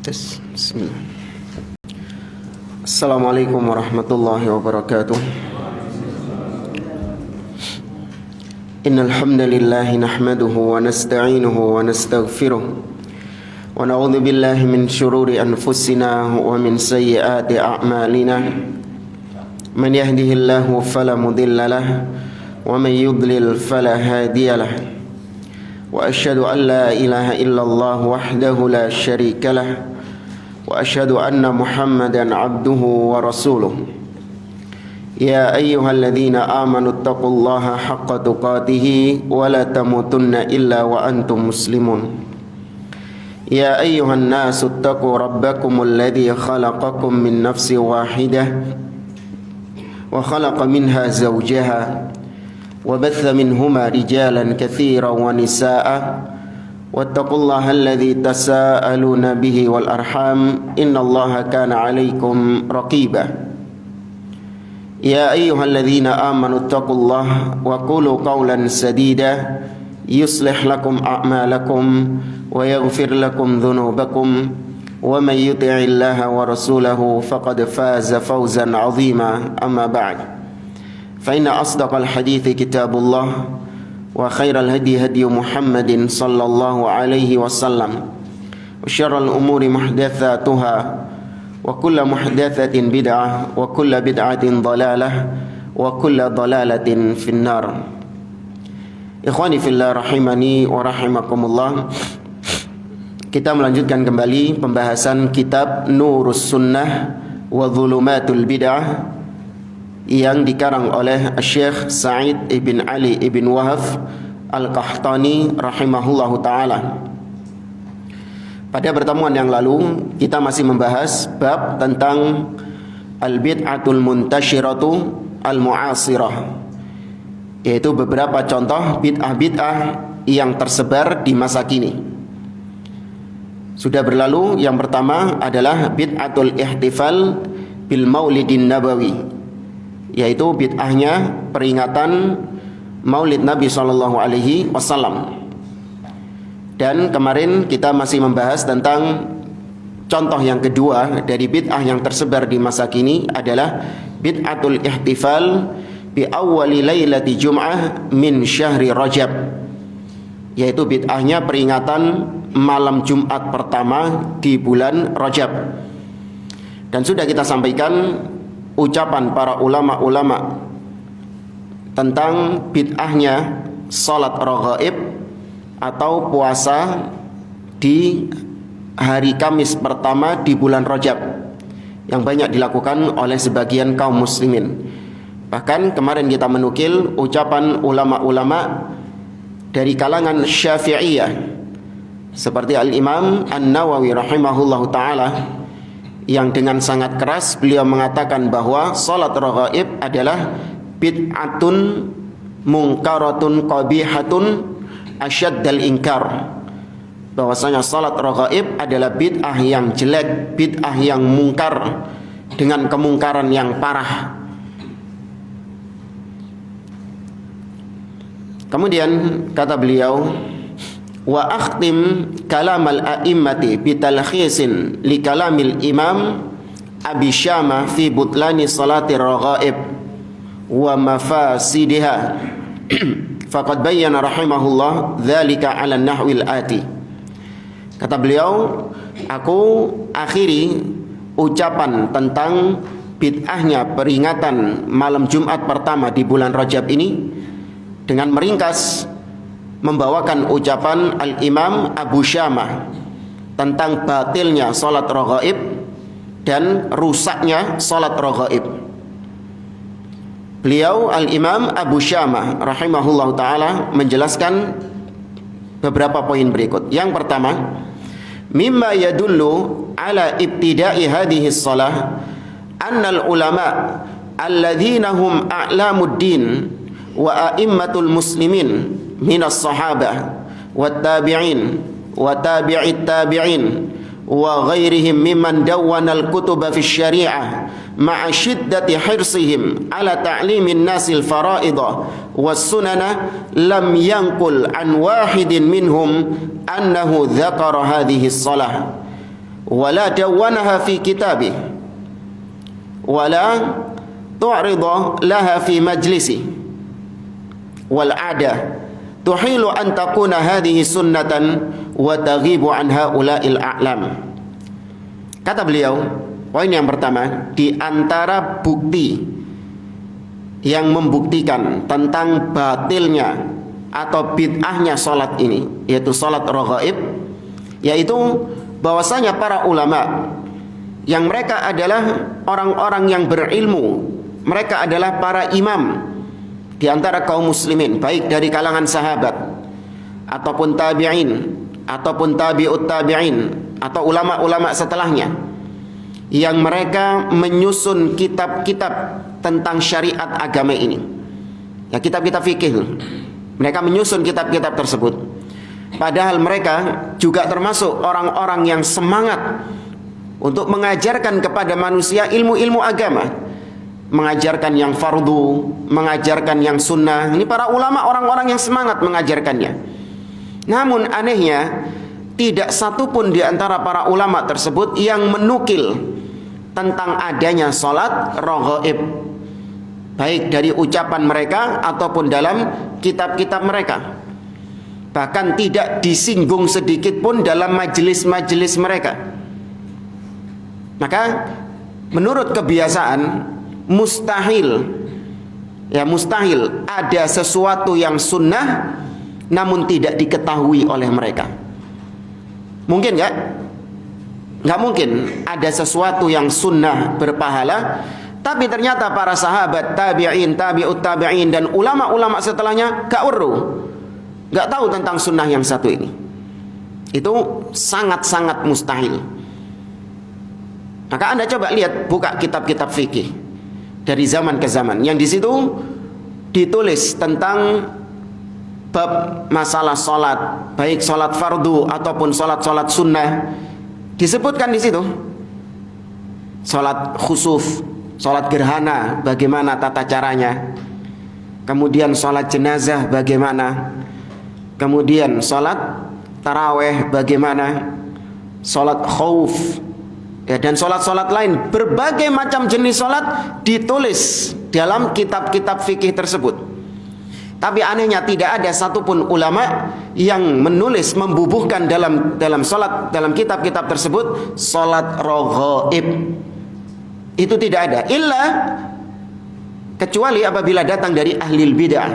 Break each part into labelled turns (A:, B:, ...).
A: Bismillah. Assalamualaikum warahmatullahi wabarakatuh. Innal hamdalillah nahmaduhu wa nasta'inuhu wa nastaghfiruh wa na'udzu billahi min shururi anfusina wa min sayyiati a'malina. Man yahdihillahu fala mudilla lahu wa man yudlil fala hadiya lahu. Wa asyhadu an la ilaha illallah wahdahu la syarika lah wa asyhadu anna Muhammadan abduhu wa rasuluh. Ya ayyuhalladzina amanu taqullaha haqqa tuqatih wa la tamutunna illa wa antum muslimun. Ya ayyuhan nasu taqu rabbakumul ladzi khalaqakum min nafsin wahidah wa khalaqa minha zawjaha وبث منهما رجالا كثيرا ونساء واتقوا الله الذي تساءلون به والأرحام إن الله كان عليكم رقيبا يا أيها الذين آمنوا اتقوا الله وقولوا قولا سديدا يصلح لكم أعمالكم ويغفر لكم ذنوبكم ومن يطع الله ورسوله فقد فاز فوزا عظيما أما بعد فإن أصدق الحديث كتاب الله وخير الهدي هدي محمد صلى الله عليه وسلم وشر الأمور محدثاتها وكل محدثة بدعة وكل بدعة ضلالة وكل ضلالة في النار. Ikhwani fillah rahimani wa rahimakumullah. Kita melanjutkan kembali pembahasan kitab Nurus Sunnah wa Dhulumatul Bid'ah yang dikarang oleh Syekh Sa'id ibn Ali ibn Wahab Al-Qahtani rahimahullahu ta'ala. Pada pertemuan yang lalu kita masih membahas bab tentang al-bid'atul muntashiratu al-mu'asirah, yaitu beberapa contoh bid'ah-bid'ah yang tersebar di masa kini. Sudah berlalu, yang pertama adalah bid'atul ihtifal bil maulidin nabawi, yaitu bid'ahnya peringatan Maulid Nabi SAW. Dan kemarin kita masih membahas tentang contoh yang kedua dari bid'ah yang tersebar di masa kini adalah bid'atul ihtifal bi awwali lailati jum'ah min syahri Rajab, yaitu bid'ahnya peringatan malam Jumat pertama di bulan Rajab. Dan sudah kita sampaikan ucapan para ulama-ulama tentang bid'ahnya salat raghaib atau puasa di hari Kamis pertama di bulan Rajab yang banyak dilakukan oleh sebagian kaum muslimin. Bahkan kemarin kita menukil ucapan ulama-ulama dari kalangan Syafi'iyah seperti Al-Imam An-Nawawi rahimahullahu ta'ala, yang dengan sangat keras beliau mengatakan bahwa salat raghaib adalah bid'atun munkaratun qabihatun asyaddal inkar, bahwasanya salat raghaib adalah bid'ah yang jelek, bid'ah yang mungkar dengan kemungkaran yang parah. Kemudian kata beliau, wa akhtim kalamal a'immati bitalkhisin li kalamil imam Abi Syamah fi butlani salati raghaib wa mafasidiha faqad bayyana rahimahullah dzalika 'ala an-nahwil ati. Kata beliau, aku akhiri ucapan tentang bid'ahnya peringatan malam Jumat pertama di bulan Rajab ini dengan meringkas membawakan ucapan Al-Imam Abu Syamah tentang batilnya salat raghaib dan rusaknya salat raghaib. Beliau Al-Imam Abu Syamah rahimahullahu ta'ala menjelaskan beberapa poin berikut. Yang pertama, mimma yadullu ala ibtida'i hadhihi shalah annal ulama alladzina hum a'lamuddin wa a'immatul muslimin minas sahabah wat tabi'in wa tabi'it tabi'in wa ghairihim mimman dawwana al-kutuba fi syari'ah ma'a syiddati hirsihim ala ta'limin nasil faraidah was sunana lam yanqul an wahidin minhum annahu dzakara hadhihi shalah wala dawwanaha fi kitabih wala tu'rida laha fi majlisi wal ada tuhilu an takuna hadhihi sunnatan wa taghibu an haula'il a'lam. Kata beliau, poin yang pertama, di antara bukti yang membuktikan tentang batilnya atau bid'ahnya salat ini, yaitu salat raghaib, yaitu bahwasanya para ulama yang mereka adalah orang-orang yang berilmu, mereka adalah para imam di antara kaum muslimin, baik dari kalangan sahabat ataupun tabi'in ataupun tabi'ut tabi'in atau ulama-ulama setelahnya, yang mereka menyusun kitab-kitab tentang syariat agama ini, ya kitab-kitab fikih. Mereka menyusun kitab-kitab tersebut, padahal mereka juga termasuk orang-orang yang semangat untuk mengajarkan kepada manusia ilmu-ilmu agama, mengajarkan yang fardu, mengajarkan yang sunnah. Ini para ulama orang-orang yang semangat mengajarkannya. Namun anehnya, tidak satupun di antara para ulama tersebut yang menukil tentang adanya salat raghaib, baik dari ucapan mereka ataupun dalam kitab-kitab mereka. Bahkan tidak disinggung sedikit pun dalam majelis-majelis mereka. Maka menurut kebiasaan mustahil ada sesuatu yang sunnah namun tidak diketahui oleh mereka. Mungkin nggak? Nggak mungkin ada sesuatu yang sunnah berpahala, tapi ternyata para sahabat, tabi'in, tabi'ut tabi'in, dan ulama-ulama setelahnya gak gak tahu tentang sunnah yang satu ini. Itu sangat-sangat mustahil. Maka Anda coba lihat, buka kitab-kitab fikih dari zaman ke zaman, yang di situ ditulis tentang bab masalah salat, baik salat fardu ataupun salat-salat sunnah. Disebutkan di situ salat khusuf, salat gerhana, bagaimana tata caranya. Kemudian salat jenazah bagaimana. Kemudian salat taraweh bagaimana. Salat khauf, ya, dan salat-salat lain. Berbagai macam jenis salat ditulis dalam kitab-kitab fikih tersebut. Tapi anehnya tidak ada satupun ulama yang menulis, membubuhkan dalam salat, dalam kitab-kitab tersebut salat raghaib. Itu tidak ada, kecuali apabila datang dari ahlil bid'ah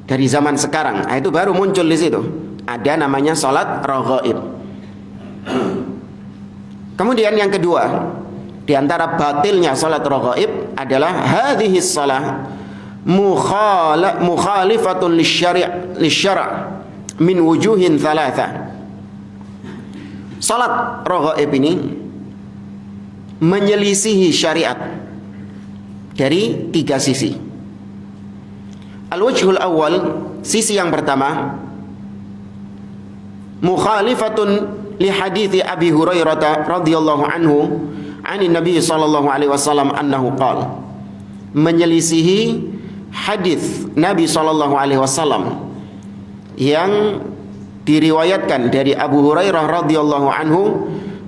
A: dari zaman sekarang. Nah, itu baru muncul di situ. Ada namanya salat raghaib. Kemudian yang kedua, di antara batilnya salat raghaib adalah hadhihi shalah mukhalifatun lisyara' min wujuhin thalatha. Salat raghaib ini menyelisihi syariat dari tiga sisi. Al-wajhul awal, sisi yang pertama, mukhalifatun li hadithi Abi Hurairah radhiyallahu anhu anin Nabi sallallahu alaihi wasallam annahu qala, menyelisihi hadis Nabi sallallahu alaihi wasallam yang diriwayatkan dari Abu Hurairah radhiyallahu anhu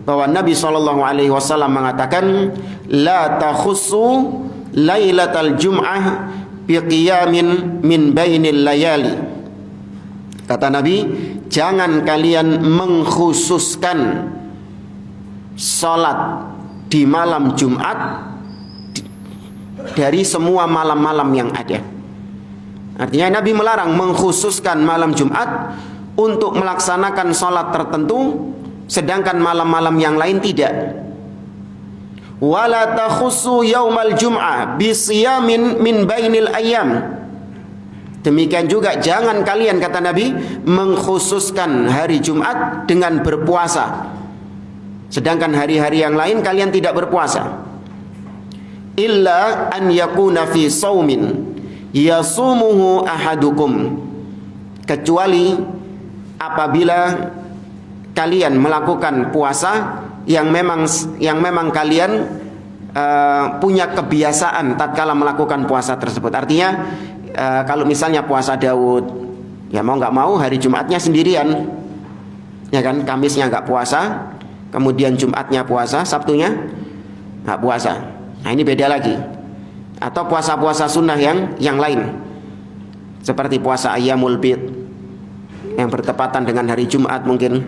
A: bahwa Nabi sallallahu alaihi wasallam mengatakan, la takhussu lailatal jum'ah biqiyamin min bainil layali. Kata Nabi, jangan kalian mengkhususkan salat di malam Jumat dari semua malam-malam yang ada. Artinya Nabi melarang mengkhususkan malam Jumat untuk melaksanakan salat tertentu, sedangkan malam-malam yang lain tidak. Wala takhussu yaumal jum'ah bisiyamin min bainil ayyam. Demikian juga jangan kalian, kata Nabi, mengkhususkan hari Jumat dengan berpuasa, sedangkan hari-hari yang lain kalian tidak berpuasa. Illa an yakuna fi saumin yasumuhu ahadukum, kecuali apabila kalian melakukan puasa yang memang kalian punya kebiasaan tatkala melakukan puasa tersebut. Artinya kalau misalnya puasa Daud, ya mau nggak mau hari Jumatnya sendirian, ya kan, Kamisnya nggak puasa, kemudian Jumatnya puasa, Sabtunya nggak puasa. Nah ini beda lagi. Atau puasa-puasa sunnah yang lain, seperti puasa Ayyamul Bid yang bertepatan dengan hari Jumat mungkin,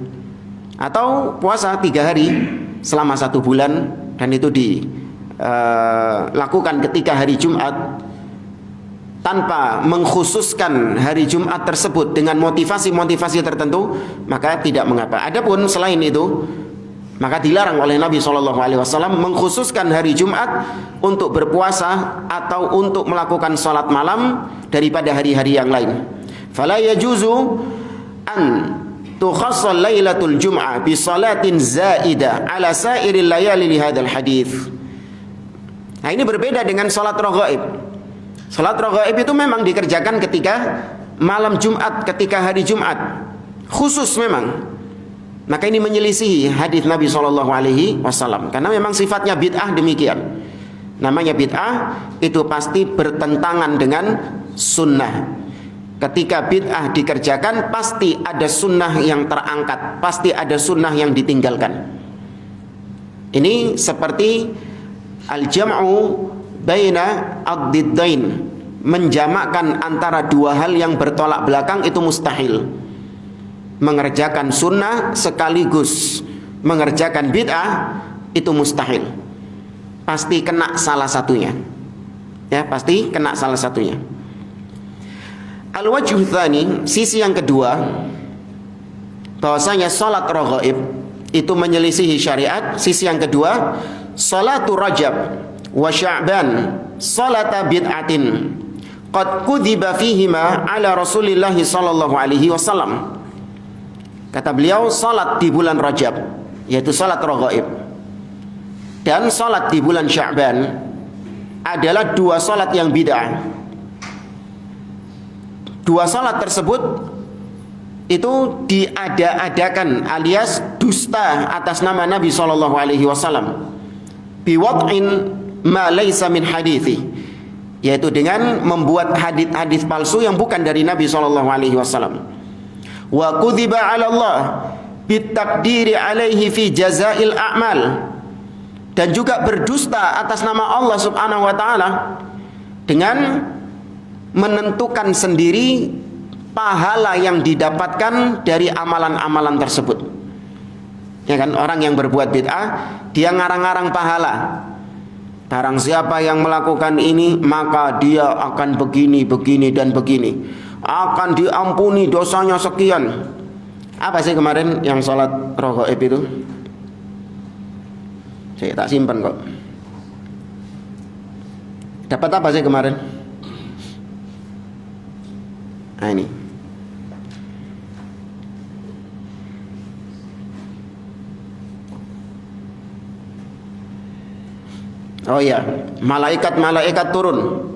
A: atau puasa 3 hari selama 1 bulan, dan itu dilakukan ketika hari Jumat tanpa mengkhususkan hari Jumat tersebut dengan motivasi-motivasi tertentu, maka tidak mengapa. Adapun selain itu, maka dilarang oleh Nabi SAW mengkhususkan hari Jumat untuk berpuasa atau untuk melakukan salat malam daripada hari-hari yang lain. Fala yajuzu an tukhassal lailatul jum'ah bi salatin zaidah ala sairil layali li hadzal hadits. Nah, ini berbeda dengan salat raghaib. Salat raghaib itu memang dikerjakan ketika malam Jumat, ketika hari Jumat khusus memang. Maka ini menyelisihi hadis Nabi SAW, karena memang sifatnya bid'ah demikian. Namanya bid'ah itu pasti bertentangan dengan sunnah. Ketika bid'ah dikerjakan, pasti ada sunnah yang terangkat, pasti ada sunnah yang ditinggalkan. Ini seperti al-jam'u baina ad-diddain, menjamakkan antara 2 hal yang bertolak belakang itu mustahil. Mengerjakan sunnah sekaligus mengerjakan bid'ah itu mustahil. Pasti kena salah satunya. Ya, pasti kena salah satunya. Al-wajhu tsani, sisi yang kedua, bahwasanya salat raghaib itu menyelisihi syariat. Sisi yang kedua, salatu Rajab wa Sya'ban salata bid'atin qad kudziba fihima ala Rasulillah sallallahu alaihi wasallam. Kata beliau, salat di bulan Rajab, yaitu salat raghaib, dan salat di bulan Sya'ban adalah 2 salat yang bid'ah. 2 salat tersebut itu diada-adakan alias dusta atas nama Nabi sallallahu alaihi wasallam. Biwad'in ma laysa min hadithi, yaitu dengan membuat hadis-hadis palsu yang bukan dari Nabi SAW. Wa kudziba 'ala Allah bitakdiri alaihi fi jazail a'mal, dan juga berdusta atas nama Allah Subhanahu wa taala dengan menentukan sendiri pahala yang didapatkan dari amalan-amalan tersebut. Ya kan, orang yang berbuat bid'ah dia ngarang-ngarang pahala. Barang siapa yang melakukan ini, maka dia akan begini, begini, dan begini. Akan diampuni dosanya sekian. Apa sih kemarin yang sholat raghaib itu? Saya tak simpan kok. Dapat apa sih kemarin? Nah ini. Oh ya, malaikat-malaikat turun.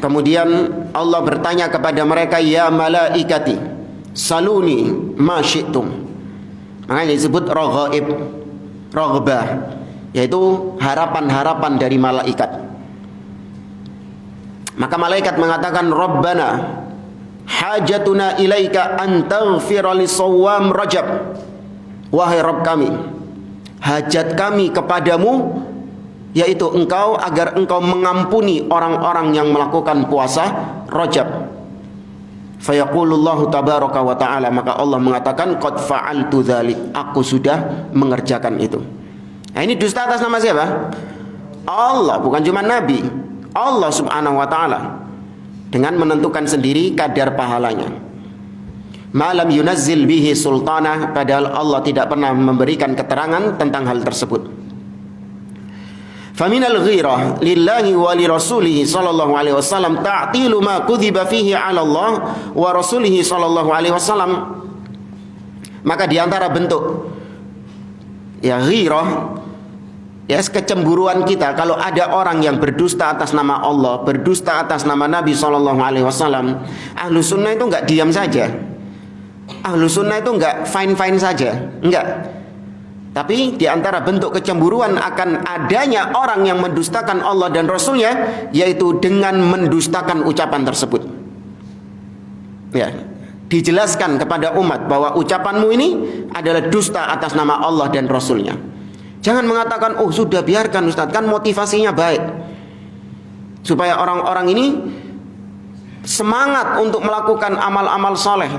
A: Kemudian Allah bertanya kepada mereka, ya malaikati, saluni ma syi'tum. Makanya disebut raghaib, raghbah, yaitu harapan-harapan dari malaikat. Maka malaikat mengatakan, Rabbana hajatuna ilaika an taghfira li shawwam Rajab. Wahai Rabb kami, hajat kami kepadamu yaitu engkau, agar engkau mengampuni orang-orang yang melakukan puasa Rajab. Fayaqulullahu tabaraka wa ta'ala, maka Allah mengatakan, qad fa'altu dzalik, aku sudah mengerjakan itu. Nah, ini dusta atas nama siapa? Allah, bukan cuma Nabi, Allah Subhanahu wa ta'ala, dengan menentukan sendiri kadar pahalanya. Malam yunazzil bihi sultanah, padahal Allah tidak pernah memberikan keterangan tentang hal tersebut. Faminal ghirah lillahi wa li rasulihi sallallahu alaihi wasallam ta'tilu ma kudziba fihi 'ala Allah wa rasulihi sallallahu alaihi wasallam. Maka di antara bentuk ya ghirah, ya kecemburuan kita kalau ada orang yang berdusta atas nama Allah, berdusta atas nama Nabi sallallahu alaihi wasallam. Ahlu sunnah itu enggak diam saja. Ahlu sunnah itu enggak fine-fine saja, enggak. Tapi di antara bentuk kecemburuan akan adanya orang yang mendustakan Allah dan Rasulnya, yaitu dengan mendustakan ucapan tersebut. Ya, dijelaskan kepada umat bahwa ucapanmu ini adalah dusta atas nama Allah dan Rasulnya. Jangan mengatakan, oh sudah biarkan Ustaz, kan motivasinya baik, supaya orang-orang ini semangat untuk melakukan amal-amal soleh,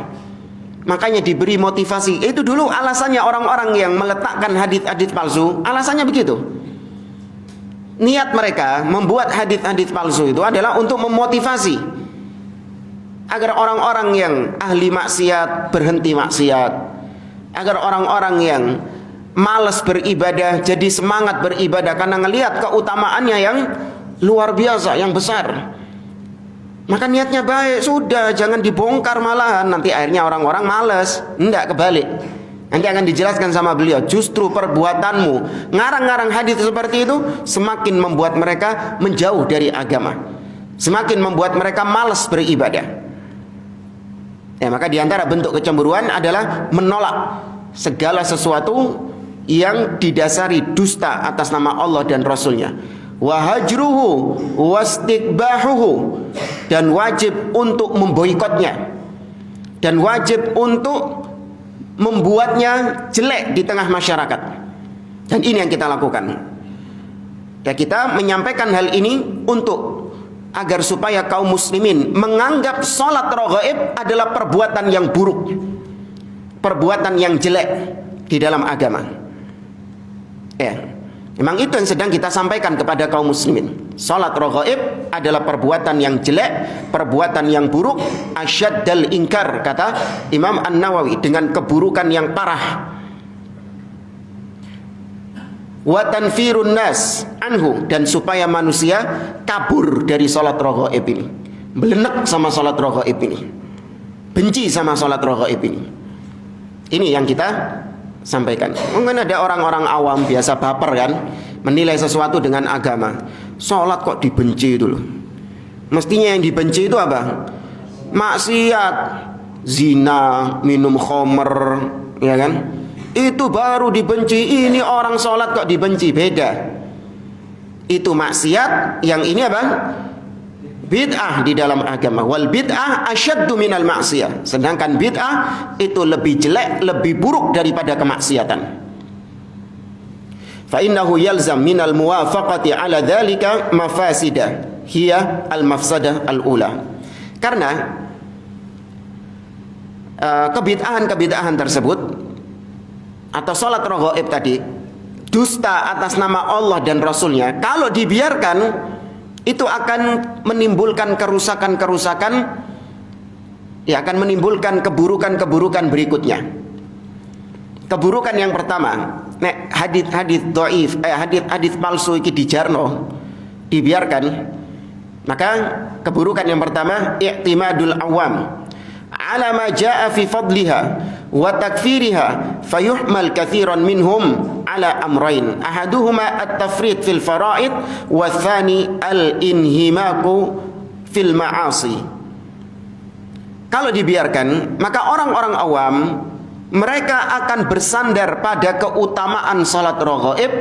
A: makanya diberi motivasi. Itu dulu alasannya orang-orang yang meletakkan hadits-hadits palsu, alasannya begitu. Niat mereka membuat hadits-hadits palsu itu adalah untuk memotivasi agar orang-orang yang ahli maksiat berhenti maksiat, agar orang-orang yang malas beribadah jadi semangat beribadah karena ngelihat keutamaannya yang luar biasa, yang besar. Maka niatnya baik, sudah jangan dibongkar malahan nanti akhirnya orang-orang malas. Enggak, kebalik. Nanti akan dijelaskan sama beliau, justru perbuatanmu ngarang-ngarang hadis seperti itu semakin membuat mereka menjauh dari agama, semakin membuat mereka malas beribadah. Ya, maka diantara bentuk kecemburuan adalah menolak segala sesuatu yang didasari dusta atas nama Allah dan Rasulnya. Wahajruhu wastikbahuhu, dan wajib untuk memboikotnya, dan wajib untuk membuatnya jelek di tengah masyarakat. Dan ini yang kita lakukan. Ya, kita menyampaikan hal ini untuk agar supaya kaum muslimin menganggap sholat raghaib adalah perbuatan yang buruk, perbuatan yang jelek di dalam agama. Ya, memang itu yang sedang kita sampaikan kepada kaum muslimin. Salat raghaib adalah perbuatan yang jelek, perbuatan yang buruk, asyaddal inkar, kata Imam An-Nawawi, dengan keburukan yang parah. Wa tanfirun nas anhu, dan supaya manusia kabur dari salat raghaib ini, belenek sama salat raghaib ini, benci sama salat raghaib ini. Ini yang kita sampaikan. Mungkin ada orang-orang awam biasa baper kan, menilai sesuatu dengan agama. Sholat kok dibenci dulu. Mestinya yang dibenci itu apa? Maksiat, zina, minum khamr, ya kan? Itu baru dibenci. Ini orang sholat kok dibenci, beda. Itu maksiat, yang ini apa? Bid'ah di dalam agama. Wal bid'ah asyaddu minal maksiyah. Sedangkan bid'ah itu lebih jelek, lebih buruk daripada kemaksiatan. Fa innahu yalzam minal muwafaqati ala dzalika mafasidah hiya al mafsadah al ula. Karena kebid'ahan tersebut atau salat raghaib tadi, dusta atas nama Allah dan Rasulnya, kalau dibiarkan itu akan menimbulkan kerusakan-kerusakan, ya, akan menimbulkan keburukan-keburukan berikutnya. Keburukan yang pertama, nek hadis dhaif, hadis palsu iki dijarno, dibiarkan, maka keburukan yang pertama i'timadul awam ala ma jaa fi fadliha wa takfiriha fayuhmal katsiran minhum ala amrain, ahaduhuma at-tafrid fil faraid wa tsani al-inhimaku fil ma'asi. Kalau dibiarkan, maka orang-orang awam mereka akan bersandar pada keutamaan salat raghaib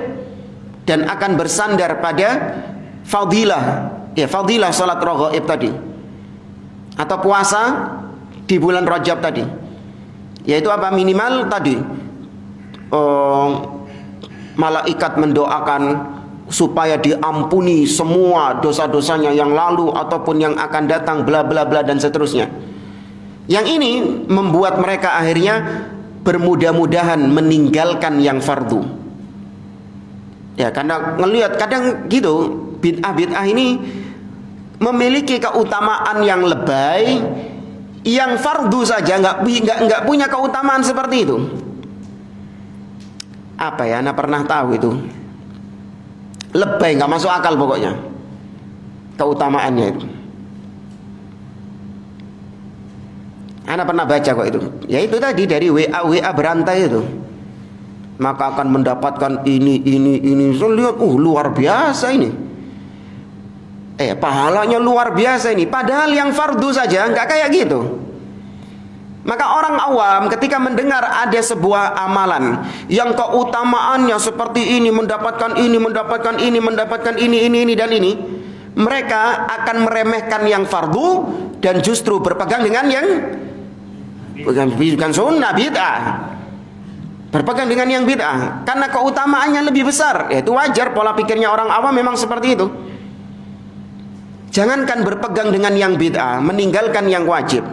A: dan akan bersandar pada fadilah, ya, fadilah salat raghaib tadi, atau puasa di bulan Rajab tadi, yaitu apa? Minimal tadi malaikat mendoakan supaya diampuni semua dosa-dosanya yang lalu ataupun yang akan datang, bla bla bla dan seterusnya. Yang ini membuat mereka akhirnya bermudah-mudahan meninggalkan yang fardu. Ya, karena ngelihat kadang gitu, bid'ah ini memiliki keutamaan yang lebay, yang fardu saja nggak punya keutamaan seperti itu. Apa ya, Anda pernah tahu itu? Lebay, nggak masuk akal pokoknya keutamaannya itu. Anda pernah baca kok itu? Ya itu tadi dari WA berantai itu. Maka akan mendapatkan ini. Saya lihat, luar biasa ini. Pahalanya luar biasa ini. Padahal yang fardu saja nggak kayak gitu. Maka orang awam ketika mendengar ada sebuah amalan yang keutamaannya seperti ini, mendapatkan ini, dan ini, mereka akan meremehkan yang fardu dan justru berpegang dengan Bukan sunnah, bid'ah. Berpegang dengan yang bid'ah karena keutamaannya lebih besar. Ya, itu wajar, pola pikirnya orang awam memang seperti itu. Jangankan berpegang dengan yang bid'ah, meninggalkan yang wajib.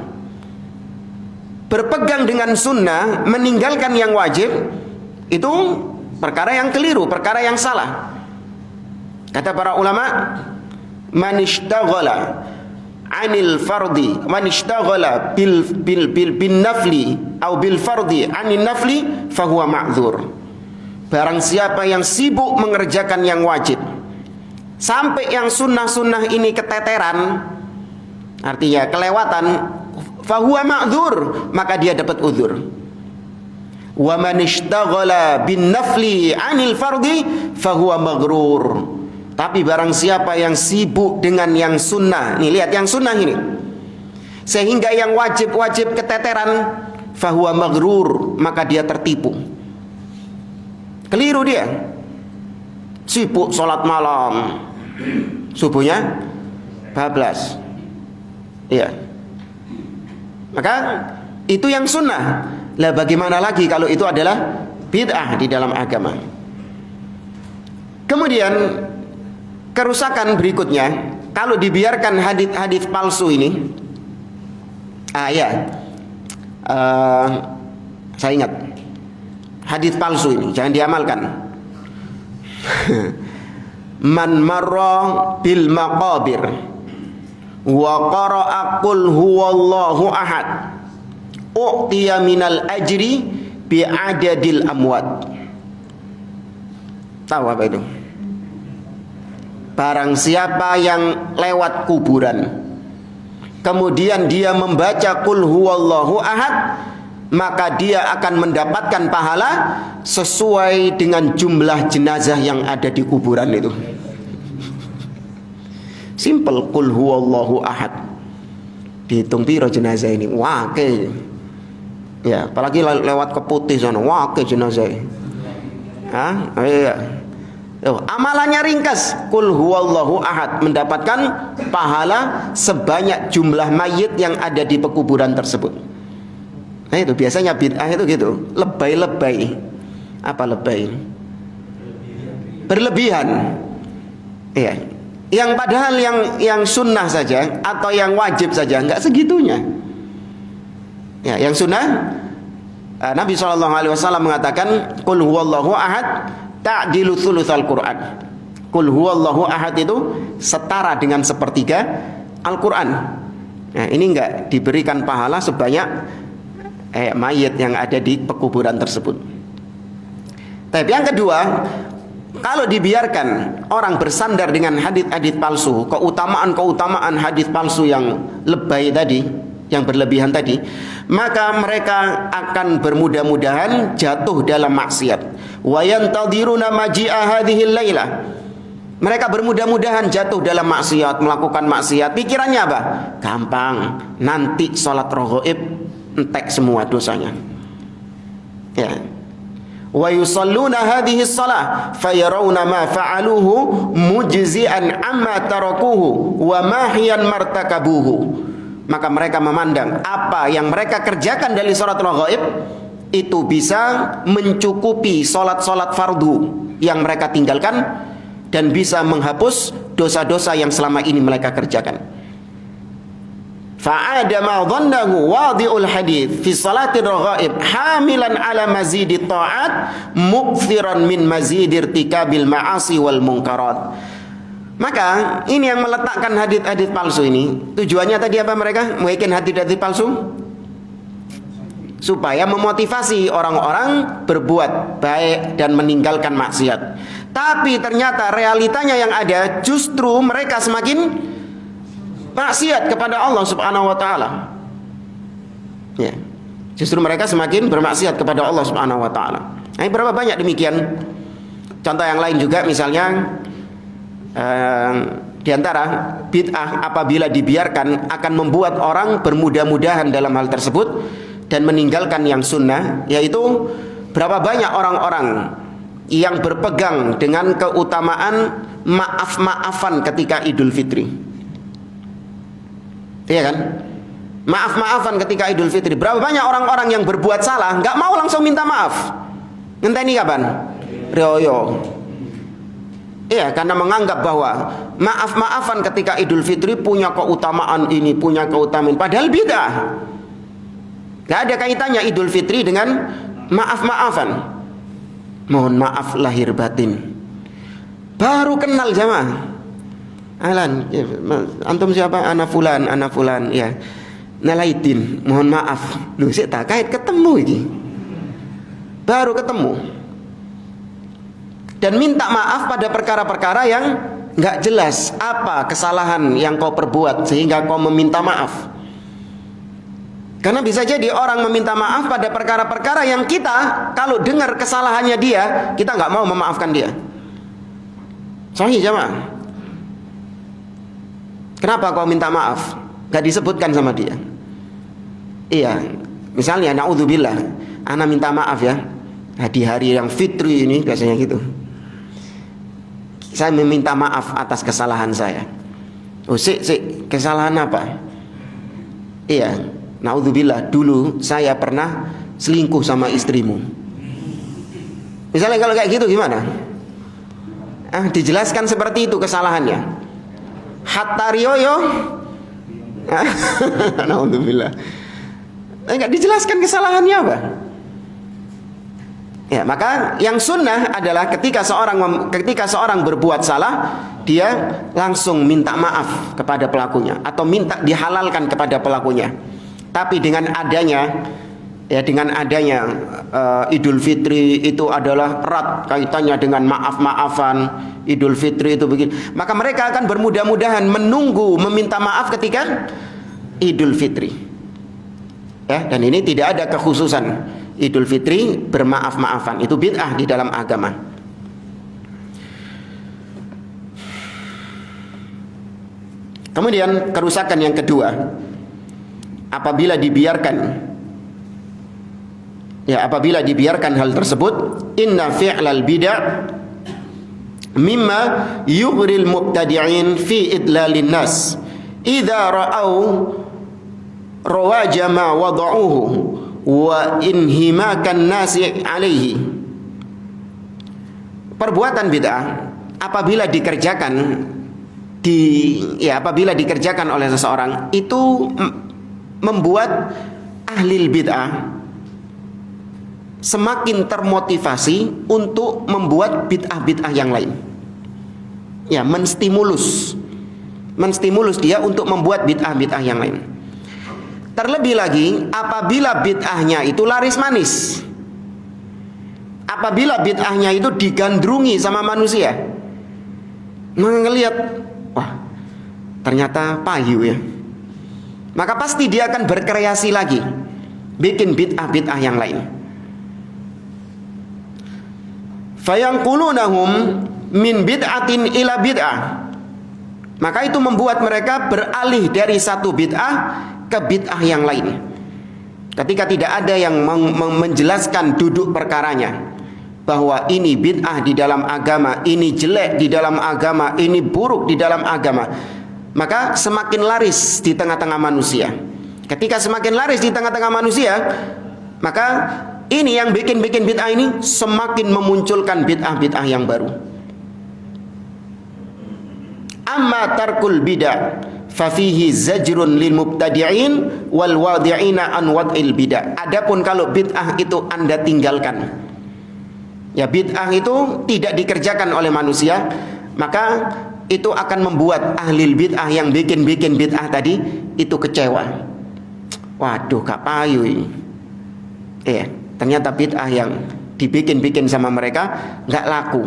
A: Berpegang dengan sunnah, meninggalkan yang wajib, itu perkara yang keliru, perkara yang salah. Kata para ulama, man ishtaghala 'anil fardi, man ishtaghala bin nafli atau bil fardi 'anil nafli fahuwa ma'dzur. Barang siapa yang sibuk mengerjakan yang wajib sampai yang sunnah-sunnah ini keteteran, artinya kelewatan, fahuwa ma'dzur, maka dia dapat uzur. Wa man ishtaghala bin nafli 'anil fardi fahuwa maghrur. Tapi barang siapa yang sibuk dengan yang sunnah, nih lihat yang sunnah ini, sehingga yang wajib-wajib keteteran, fahuwa maghrur, maka dia tertipu. Keliru dia. Sibuk sholat malam, subuhnya bablas. Iya. Maka itu yang sunnah. Lah bagaimana lagi kalau itu adalah bid'ah di dalam agama? Kemudian kerusakan berikutnya, kalau dibiarkan hadis palsu ini, saya ingat hadis palsu ini jangan diamalkan. Man marra bil maqabir wa qara'a qul huwallahu ahad u'tiya minal ajri bi adadil amwat. Tahu apa itu? Barang siapa yang lewat kuburan kemudian dia membaca qul huwallahu ahad, maka dia akan mendapatkan pahala sesuai dengan jumlah jenazah yang ada di kuburan itu. Simple, qul huwallahu ahad. Dihitung piro jenazah ini? Wah, ke. Ya, apalagi lewat ke putih sana, wah ke jenazah. Hah? Iya. Amalannya ringkas, qul huwallahu ahad, mendapatkan pahala sebanyak jumlah mayit yang ada di pekuburan tersebut. Nah itu biasanya bid'ah itu gitu, lebay-lebay. Apa lebay? Berlebihan. Iya. Yang padahal yang sunnah saja atau yang wajib saja enggak segitunya. Ya, yang sunnah, Nabi SAW mengatakan qul huwallahu ahad ta'dilu thulutsal Qur'an. Qul huwallahu ahad itu setara dengan sepertiga Al-Qur'an. Nah, ini enggak diberikan pahala sebanyak mayit yang ada di pekuburan tersebut. Tapi yang kedua, kalau dibiarkan orang bersandar dengan hadits-hadits palsu, keutamaan hadits palsu yang lebay tadi, yang berlebihan tadi, maka mereka akan bermudah-mudahan jatuh dalam maksiat. Wa yantadiruna maji'a hadhil lailah. Mereka bermudah-mudahan jatuh dalam maksiat, melakukan maksiat. Pikirannya apa? Gampang, nanti sholat raghaib entek semua dosanya. Ya. Wa yusalluna hadhihi shalah fayarawna ma fa'aluhu mujzi'an amma tarakuhu wa mahiyan martakabuhu. Maka mereka memandang apa yang mereka kerjakan dari sholat raghaib itu bisa mencukupi sholat-sholat fardu yang mereka tinggalkan dan bisa menghapus dosa-dosa yang selama ini mereka kerjakan. Fa'ada ma dhannahu wadi'ul hadits fi salatir raghaib hamilan ala mazidi ta'at mukthiran min mazidi irtikabil ma'asi wal munkarat. Maka ini yang meletakkan hadits-hadits palsu ini, tujuannya tadi apa mereka? Membuat hadits-hadits palsu supaya memotivasi orang-orang berbuat baik dan meninggalkan maksiat. Tapi ternyata realitanya yang ada justru mereka semakin maksiat kepada Allah Subhanahu wa taala. Ya. Justru mereka semakin bermaksiat kepada Allah Subhanahu wa taala. Nah, berapa banyak demikian? Contoh yang lain juga misalnya di antara bid'ah apabila dibiarkan akan membuat orang bermudah-mudahan dalam hal tersebut dan meninggalkan yang sunnah, yaitu berapa banyak orang-orang yang berpegang dengan keutamaan maaf-maafan ketika Idul Fitri. Iya kan? Maaf-maafan ketika Idul Fitri. Berapa banyak orang-orang yang berbuat salah nggak mau langsung minta maaf. Ngenteni kapan? Rioyo. Iya, karena menganggap bahwa maaf-maafan ketika Idul Fitri punya keutamaan ini, punya keutamaan. Padahal bid'ah. Gak ada kaitannya Idul Fitri dengan maaf-maafan. Mohon maaf lahir batin. Baru kenal jamaah. Alan, ya, antum siapa? Ana fulan, ya. Nalaidin, mohon maaf. Lu sih tak kait ketemu ini. Baru ketemu. Dan minta maaf pada perkara-perkara yang nggak jelas apa kesalahan yang kau perbuat sehingga kau meminta maaf. Karena bisa jadi orang meminta maaf pada perkara-perkara yang kita kalau dengar kesalahannya dia, kita nggak mau memaafkan dia. Sahih jamaah. Kenapa kau minta maaf? Gak disebutkan sama dia. Iya, misalnya naudzubillah, ana minta maaf ya. Nah, di hari yang fitri ini biasanya gitu. Saya meminta maaf atas kesalahan saya. Oh, kesalahan apa? Iya, naudzubillah, dulu saya pernah selingkuh sama istrimu. Misalnya kalau kayak gitu gimana? Dijelaskan seperti itu kesalahannya. Hatta riyoyo. Naudzubillah. Enggak dijelaskan kesalahannya apa? Ya, maka yang sunnah adalah ketika seorang berbuat salah, dia langsung minta maaf kepada pelakunya atau minta dihalalkan kepada pelakunya. Tapi dengan adanya Idul Fitri itu adalah erat kaitannya dengan maaf-maafan. Idul Fitri itu begini, maka mereka akan bermudah-mudahan menunggu meminta maaf ketika Idul Fitri. Ya, dan ini tidak ada kekhususan Idul Fitri bermaaf-maafan, itu bid'ah di dalam agama. Kemudian kerusakan yang kedua, apabila dibiarkan hal tersebut, inna fi'lal bid'ah mimma yughril mubtadi'in fi idlalin nas idza ra'au rawaja ma wada'uhu wa inhimakan nasi alaihi. Perbuatan bid'ah apabila dikerjakan oleh seseorang itu membuat ahli bid'ah semakin termotivasi untuk membuat bid'ah-bid'ah yang lain. Ya, menstimulus dia untuk membuat bid'ah-bid'ah yang lain. Terlebih lagi apabila bid'ahnya itu laris manis. Apabila bid'ahnya itu digandrungi sama manusia. Ngelihat, wah, ternyata payu ya. Maka pasti dia akan berkreasi lagi, bikin bid'ah-bid'ah yang lain. Fayanqulunahum min bid'atin ila bid'ah. Maka itu membuat mereka beralih dari satu bid'ah ke bid'ah yang lain. Ketika tidak ada yang menjelaskan duduk perkaranya, bahwa ini bid'ah di dalam agama, ini jelek di dalam agama, ini buruk di dalam agama, maka semakin laris di tengah-tengah manusia. Ketika semakin laris di tengah-tengah manusia, maka ini yang bikin bid'ah ini semakin memunculkan bid'ah-bid'ah yang baru. Amma tarkul bid'ah fafihi zajrun lil mubtadi'in wal wadi'ina an wad'il bid'ah. Adapun kalau bid'ah itu Anda tinggalkan, ya bid'ah itu tidak dikerjakan oleh manusia, maka itu akan membuat ahli bid'ah yang bikin bid'ah tadi itu kecewa. Waduh, gak payu ini. Ternyata bid'ah yang dibikin sama mereka gak laku.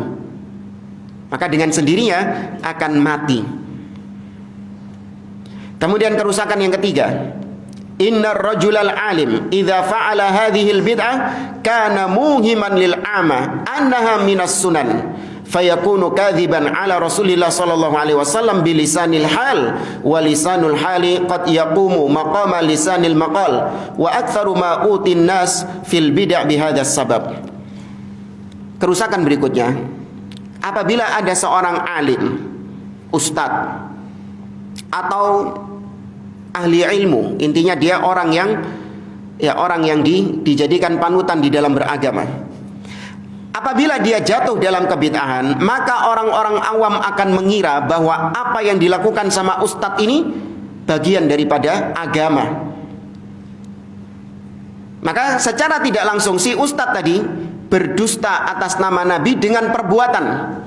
A: Maka dengan sendirinya akan mati. Kemudian kerusakan yang ketiga, innar rajulal alim idza fa'ala hadhil bid'ah kana muhiman lil ama annaha minas sunan fayakunu kadhiban ala Rasulillah sallallahu alaihi wasallam bilisanil hal wa lisanul hali qad yaqumu maqama lisanil maqal wa aktsaru ma utin nas fil bid'ah bihadzal sabab. Kerusakan berikutnya, apabila ada seorang alim, ustadz atau ahli ilmu. Intinya dia orang yang dijadikan panutan di dalam beragama. Apabila dia jatuh dalam kebid'ahan, maka orang-orang awam akan mengira bahwa apa yang dilakukan sama ustadz ini bagian daripada agama. Maka secara tidak langsung si ustadz tadi berdusta atas nama Nabi dengan perbuatannya.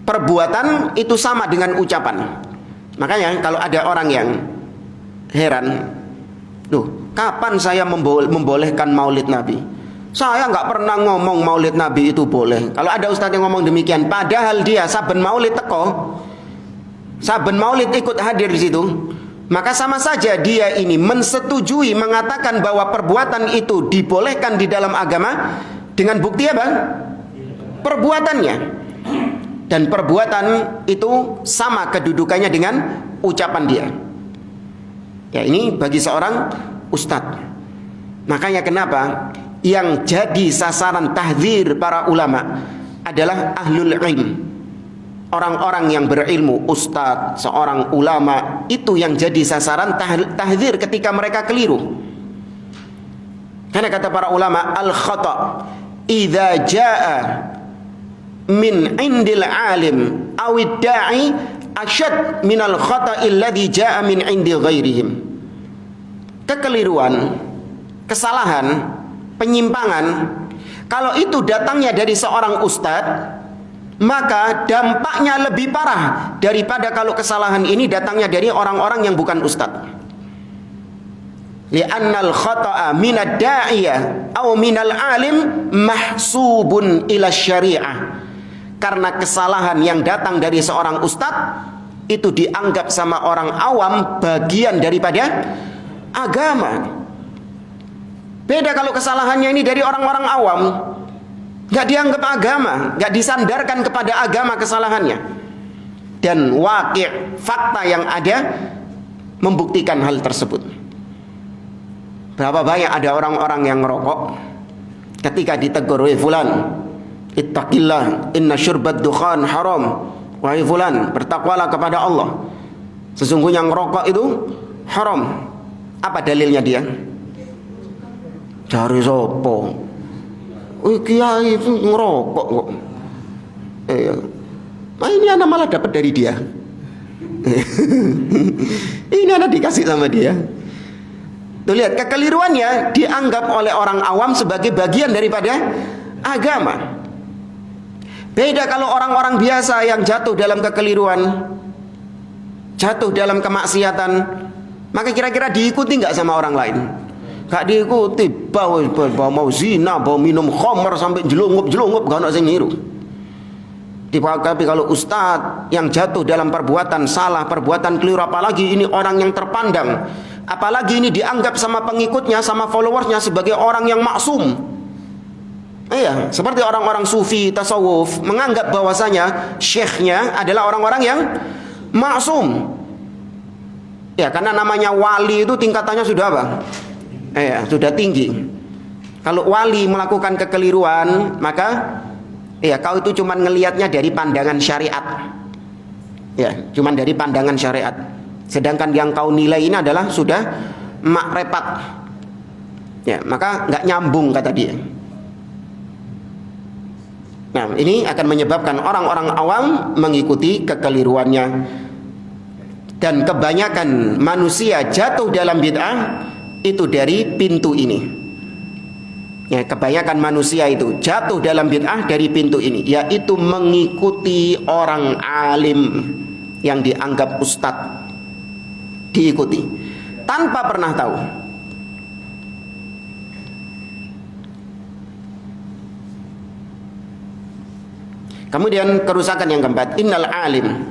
A: Perbuatan itu sama dengan ucapan. Makanya kalau ada orang yang heran, kapan saya membolehkan maulid Nabi? Saya nggak pernah ngomong maulid Nabi itu boleh. Kalau ada ustadz yang ngomong demikian, padahal dia saben maulid teko, saben maulid ikut hadir di situ, maka sama saja dia ini mensetujui, mengatakan bahwa perbuatan itu dibolehkan di dalam agama dengan bukti apa? Perbuatannya. Dan perbuatan itu sama kedudukannya dengan ucapan dia. Ya, ini bagi seorang ustadz. Makanya kenapa yang jadi sasaran tahdzir para ulama adalah ahlul ilm, orang-orang yang berilmu. Ustadz, seorang ulama, itu yang jadi sasaran tahdzir ketika mereka keliru. Karena kata para ulama, al khata idza jaa min indil alim awid da'i asyad minal khata'i alladhi jaa min indi ghairihim. Kekeliruan, kesalahan, penyimpangan, kalau itu datangnya dari seorang ustadz, maka dampaknya lebih parah daripada kalau kesalahan ini datangnya dari orang-orang yang bukan ustadz. Li'annal khata'a minad da'iyah aw minal alim mahsubun ila syari'ah. Karena kesalahan yang datang dari seorang ustadz itu dianggap sama orang awam bagian daripada agama. Beda kalau kesalahannya ini dari orang-orang awam, nggak dianggap agama, nggak disandarkan kepada agama kesalahannya. Dan wakil fakta yang ada membuktikan hal tersebut. Berapa banyak ada orang-orang yang ngerokok, ketika ditegur, "Wahai fulan, ittaqillah, inna syurbat dukhan haram." Wahai fulan, bertakwalah kepada Allah, sesungguhnya ngerokok itu haram. Apa dalilnya dia? Dari sopo? Kiai itu ngerokok kok. Ini anak malah dapat dari dia. Ini anak dikasih sama dia. Tuh lihat, kekeliruannya dianggap oleh orang awam sebagai bagian daripada agama. Beda kalau orang-orang biasa yang jatuh dalam kekeliruan, jatuh dalam kemaksiatan, maka kira-kira diikuti nggak sama orang lain? Gak diikuti. Mau zina, mau minum khamr sampai jelungup-jelungup, gak ada yang niru. Tapi kalau ustadz yang jatuh dalam perbuatan salah, perbuatan keliru, apalagi ini orang yang terpandang, apalagi ini dianggap sama pengikutnya, sama followersnya sebagai orang yang maksum. Iya, seperti orang-orang sufi, tasawuf menganggap bahwasanya syekhnya adalah orang-orang yang maksum. Ya, karena namanya wali itu tingkatannya sudah apa? Sudah tinggi. Kalau wali melakukan kekeliruan, maka kau itu cuman ngelihatnya dari pandangan syariat. Ya, cuman dari pandangan syariat. Sedangkan yang kau nilai ini adalah sudah makrepat. Ya, maka nggak nyambung kata dia. Nah, ini akan menyebabkan orang-orang awam mengikuti kekeliruannya. Dan kebanyakan manusia jatuh dalam bid'ah itu dari pintu ini. Ya, kebanyakan manusia itu jatuh dalam bid'ah dari pintu ini, yaitu mengikuti orang alim yang dianggap ustadz, diikuti tanpa pernah tahu. Kemudian kerusakan yang keempat, innal alim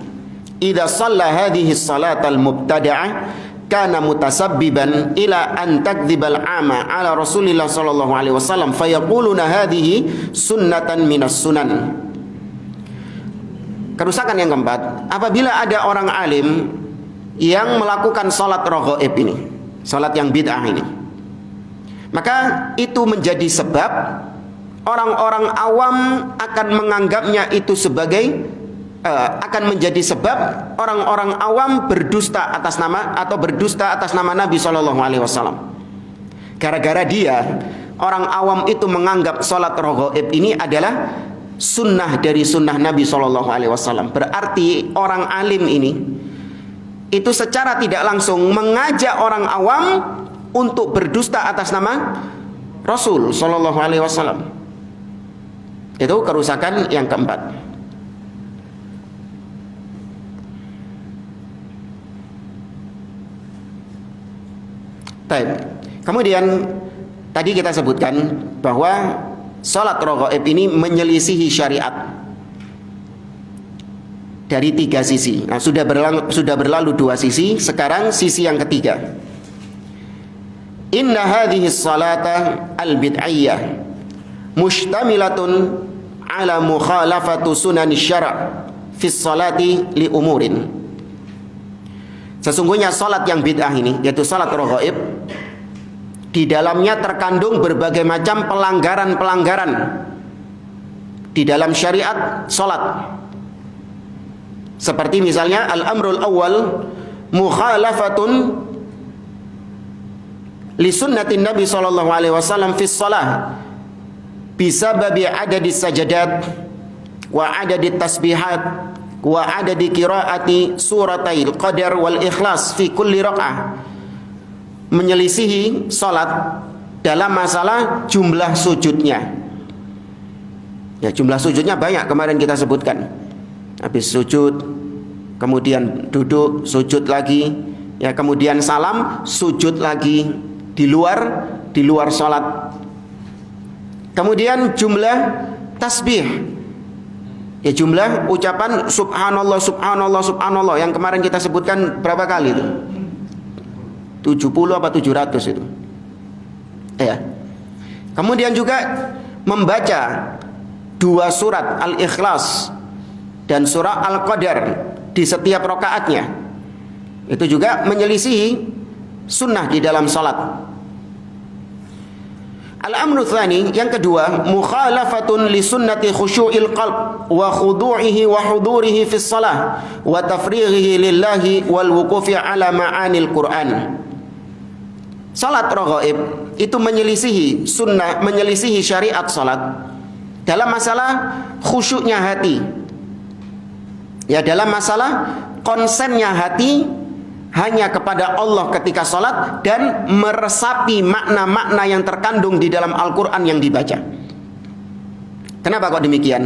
A: idza shalla hadhihi salatal mubtada'ah kana mutasabbiban ila an takdzibal ama ala Rasulillah sallallahu alaihi wasallam fayaquluna hadhihi sunnatan minas sunan. Kerusakan yang keempat, apabila ada orang alim yang melakukan salat raghaib ini, salat yang bid'ah ini, maka itu menjadi sebab orang-orang awam akan menganggapnya itu sebagai akan menjadi sebab orang-orang awam berdusta atas nama Nabi Shallallahu Alaihi Wasallam. Gara-gara dia, orang awam itu menganggap sholat raghaib ini adalah sunnah dari sunnah Nabi Shallallahu Alaihi Wasallam. Berarti orang alim ini itu secara tidak langsung mengajak orang awam untuk berdusta atas nama Rasul Shallallahu Alaihi Wasallam. Itu kerusakan yang keempat. Kemudian tadi kita sebutkan bahwa sholat raghaib ini menyelisihi syariat dari 3 sisi. Nah, sudah berlalu 2 sisi, sekarang sisi yang ketiga. Inna hadhihi salata al-bid'ayyah mushtamilatun ala mukhalafatu sunan syara' fi salati li umurin. Sesungguhnya salat yang bid'ah ini, yaitu salat raghaib, di dalamnya terkandung berbagai macam pelanggaran-pelanggaran di dalam syariat salat. Seperti misalnya al-amrul awal mukhalafatun li sunnatin Nabi sallallahu alaihi wasallam fi shalah bisababi adadis sajadat wa adadit tasbihat wa adadi qiraati suratil qadar wal ikhlas fi kulli raq'ah. Menyelisihi salat dalam masalah jumlah sujudnya. Ya, jumlah sujudnya banyak, kemarin kita sebutkan. Habis sujud, kemudian duduk, sujud lagi, ya, kemudian salam, sujud lagi di luar salat. Kemudian jumlah tasbih, ya, jumlah ucapan subhanallah, subhanallah, subhanallah yang kemarin kita sebutkan berapa kali itu? 70 apa 700 itu. Ya. Kemudian juga membaca 2 surat Al-Ikhlas dan surah Al-Qadar di setiap rakaatnya. Itu juga menyelisihi sunnah di dalam salat. Al-amru tsani, yang kedua, mukhalafatun li sunnati khusyu'il qalb wa khudu'ihi wa hudurihi fi shalah wa tafrighihi lillahi wal wuqufi ala ma'anil Qur'an. Salat raghaib itu menyelisihi sunnah, menyelisihi syariat salat dalam masalah khusyuknya hati. Ya, dalam masalah konsennya hati hanya kepada Allah ketika salat dan meresapi makna-makna yang terkandung di dalam Al-Quran yang dibaca. Kenapa kok demikian?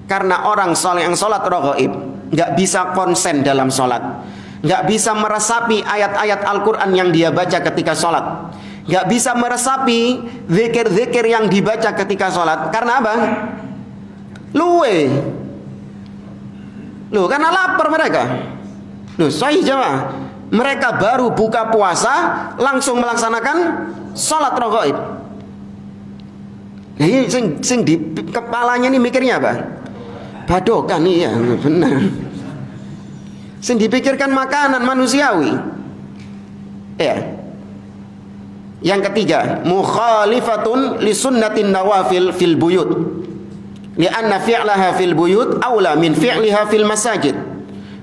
A: Karena orang yang salat raghaib nggak bisa konsen dalam salat, nggak bisa meresapi ayat-ayat Al-Quran yang dia baca ketika salat, nggak bisa meresapi zikir-zikir yang dibaca ketika salat. Karena apa? Karena lapar mereka. Sahih jemaah, mereka baru buka puasa langsung melaksanakan salat raghaib. Nah, ini sing di kepalanya nih mikirnya apa? Badokan, iya benar. Sing dipikirkan makanan manusiawi. Ya. Yang ketiga, mukhalifatun li sunnatin nawafil fil buyut. Lianna fi'laha fil buyut aula min fi'liha fil masajid.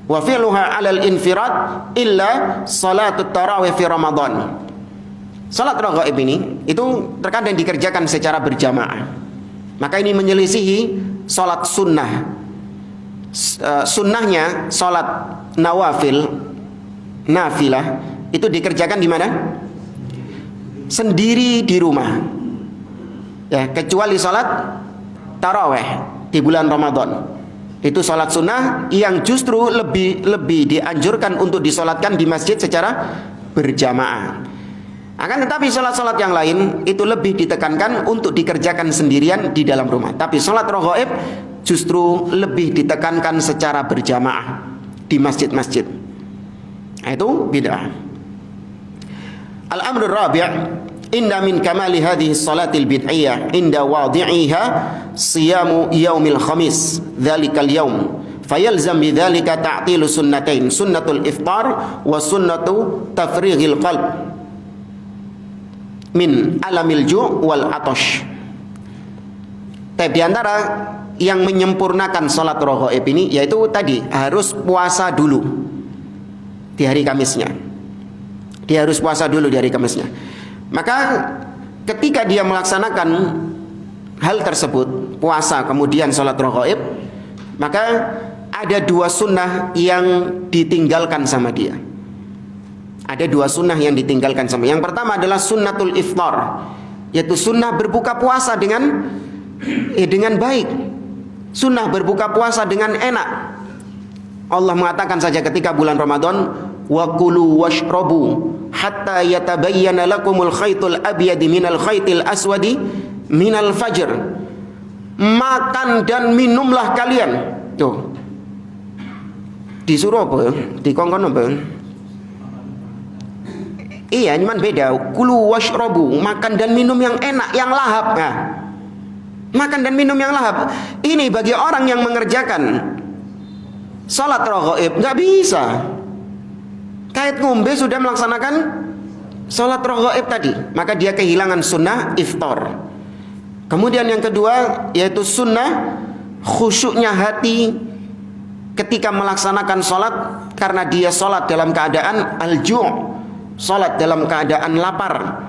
A: Wa fi'luha 'alal infirad illa salatut tarawih fi Ramadan. Salat raghaib ini itu terkadang dikerjakan secara berjamaah. Maka ini menyelisihi salat sunnah. Sunnahnya salat nawafil, nafilah, itu dikerjakan di mana? Sendiri di rumah. Ya, kecuali salat tarawih di bulan Ramadan. Itu salat sunnah yang justru lebih dianjurkan untuk disolatkan di masjid secara berjamaah. Akan tetapi salat-salat yang lain itu lebih ditekankan untuk dikerjakan sendirian di dalam rumah. Tapi salat raghaib justru lebih ditekankan secara berjamaah di masjid-masjid. Itu bid'ah. Al-amru rabi', inna min kamali hadhihi salatil bid'iyah inda wadi'iha siyamu yaumil khamis dzalikal yaum fayalzam bidzalika ta'tilu sunnatain, sunnatul iftar wa sunnatu tafrighil qalb min alamil ju' wal atash. Tapi di antara yang menyempurnakan sholat raghaib ini yaitu tadi harus puasa dulu di hari Kamisnya. Dia harus puasa dulu di hari Kamisnya. Maka ketika dia melaksanakan hal tersebut, puasa kemudian sholat raghaib, maka ada dua sunnah yang ditinggalkan sama dia. Ada dua sunnah yang ditinggalkan sama. Yang pertama adalah sunnatul iftar, yaitu sunnah berbuka puasa dengan baik, sunnah berbuka puasa dengan enak. Allah mengatakan saja ketika bulan Ramadan, wa kulu washrabu hatta yatabayyana lakumul khaytul abyadi minal khaytil aswadi minal fajr. Makan dan minumlah kalian. Tuh, disuruh apa? Dikongkon apa? Iya, cuman beda. Kulu washrabu, makan dan minum yang enak, yang lahap. Nah, makan dan minum yang lahap. Ini bagi orang yang mengerjakan salat raghaib nggak bisa. Kait ngombe sudah melaksanakan salat raghaib tadi, maka dia kehilangan sunnah iftar. Kemudian yang kedua yaitu sunnah khusyuknya hati ketika melaksanakan salat, karena dia salat dalam keadaan al-ju', salat dalam keadaan lapar.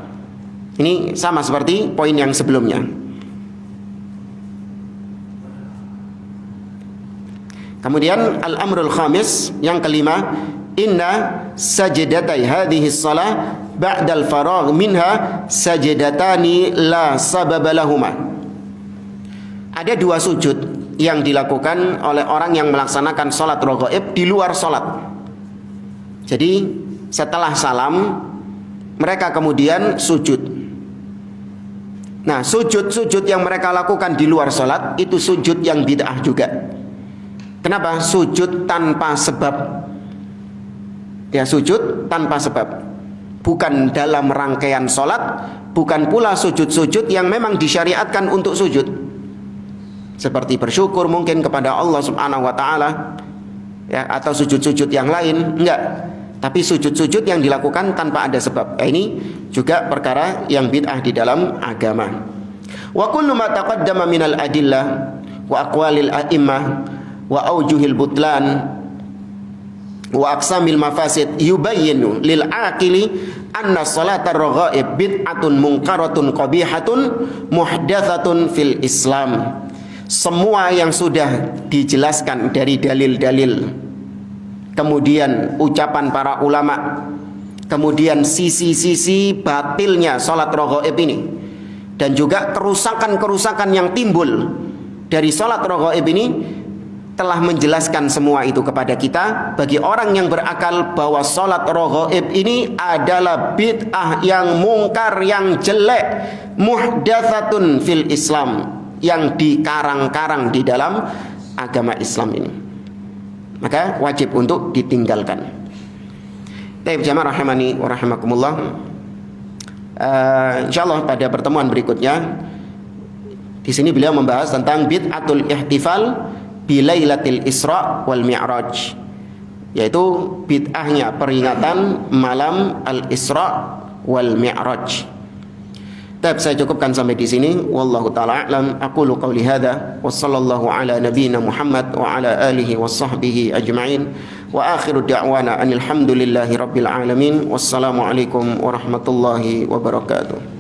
A: Ini sama seperti poin yang sebelumnya. Kemudian al-amrul khamis, yang kelima, inna sajdatai hadhihi shalah ba'dal faragh minha sajdatani la sababa lahuma. Ada dua sujud yang dilakukan oleh orang yang melaksanakan salat raghaib di luar salat. Jadi setelah salam mereka kemudian sujud. Nah, sujud-sujud yang mereka lakukan di luar salat itu sujud yang bid'ah juga. Kenapa? Sujud tanpa sebab. Ya, sujud tanpa sebab. Bukan dalam rangkaian sholat, bukan pula sujud-sujud yang memang disyariatkan untuk sujud. Seperti bersyukur mungkin kepada Allah Subhanahu wa taala, ya, atau sujud-sujud yang lain, enggak. Tapi sujud-sujud yang dilakukan tanpa ada sebab. Ini juga perkara yang bid'ah di dalam agama. Wa kullu ma taqaddama minal adillah wa aqwalil a'immah wa aujuhil butlan wa aqsamil mafasid yubayyinu lil aqili anna salatar raghaib bid'atun munkaratun qabihatun muhdatsatun fil Islam. Semua yang sudah dijelaskan dari dalil-dalil, kemudian ucapan para ulama, kemudian sisi-sisi batilnya salat raghaib ini, dan juga kerusakan-kerusakan yang timbul dari salat raghaib ini, telah menjelaskan semua itu kepada kita bagi orang yang berakal bahwa salat raghaib ini adalah bid'ah yang mungkar, yang jelek, muhdatsatun fil Islam, yang dikarang-karang di dalam agama Islam ini. Maka wajib untuk ditinggalkan. Baik jamaah rahimani wa rahimakumullah. Insyaallah pada pertemuan berikutnya di sini beliau membahas tentang bid'atul ihtifal bilailatil Isra wal Mi'raj, yaitu bid'ahnya peringatan malam al-Isra wal Mi'raj. Tapi saya cukupkan sampai di sini. Wallahu taala a'lam. Aqulu qawli hadza wa sallallahu ala nabiyyina Muhammad wa ala alihi wa sahbihi ajma'in. Wa akhiru da'wana anil hamdulillahi rabbil alamin. Wassalamu alaikum warahmatullahi wabarakatuh.